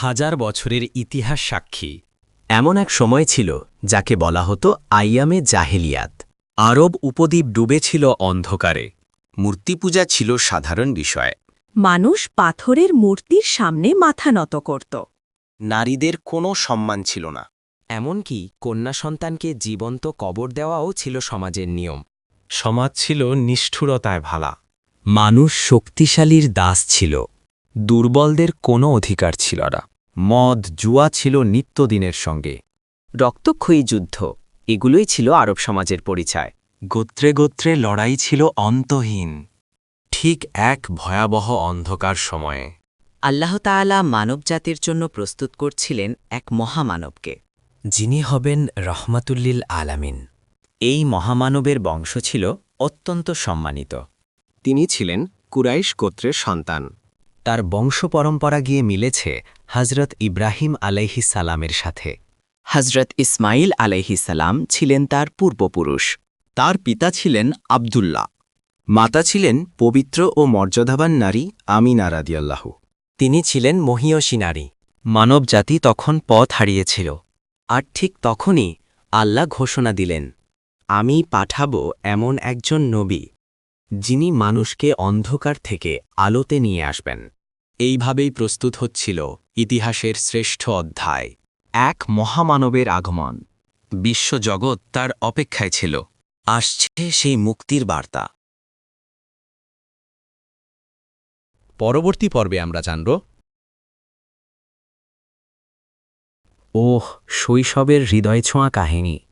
হাজার বছরের ইতিহাস সাক্ষী। এমন এক সময় ছিল যাকে বলা হতো আইয়ামে জাহেলিয়াত। আরব উপদ্বীপ ডুবেছিল অন্ধকারে। মূর্তিপূজা ছিল সাধারণ বিষয়। মানুষ পাথরের মূর্তির সামনে মাথা নত করত। নারীদের কোনো সম্মান ছিল না। এমনকি কন্যা সন্তানকে জীবন্ত কবর দেওয়াও ছিল সমাজের নিয়ম। সমাজ ছিল নিষ্ঠুরতায় ভালা। মানুষ শক্তিশালীর দাস ছিল। দুর্বলদের কোনো অধিকার ছিল না। মদ জুয়া ছিল নিত্যদিনের সঙ্গে। রক্তক্ষয়ী যুদ্ধ, এগুলোই ছিল আরব সমাজের পরিচয়। গোত্রে গোত্রে লড়াই ছিল অন্তহীন। ঠিক এক ভয়াবহ অন্ধকার সময়ে আল্লাহ তাআলা মানবজাতির জন্য প্রস্তুত করছিলেন এক মহামানবকে, যিনি হবেন রহমাতুল্লিল আলামিন। এই মহামানবের বংশ ছিল অত্যন্ত সম্মানিত। তিনি ছিলেন কুরাইশ গোত্রের সন্তান। তার বংশ পরম্পরা গিয়ে মিলেছে হজরত ইব্রাহিম আলাইহিস সালামের সাথে। হজরত ইসমাইল আলাইহিসালাম ছিলেন তার পূর্বপুরুষ। তার পিতা ছিলেন আবদুল্লাহ। মাতা ছিলেন পবিত্র ও মর্যাদাবান নারী আমিনা রাদিয়াল্লাহু। তিনি ছিলেন মহীয়সী নারী। মানবজাতি তখন পথ হারিয়েছিল। আর ঠিক তখনই আল্লাহ ঘোষণা দিলেন, আমি পাঠাবো এমন একজন নবী, যিনি মানুষকে অন্ধকার থেকে আলোতে নিয়ে আসবেন। এইভাবেই প্রস্তুত হচ্ছিল ইতিহাসের শ্রেষ্ঠ অধ্যায়, এক মহামানবের আগমন। বিশ্বজগৎ তার অপেক্ষায় ছিল। আসছে সেই মুক্তির বার্তা। পরবর্তী পর্বে আমরা জানব ওহ, শৈশবের হৃদয়ছোঁয়া কাহিনী।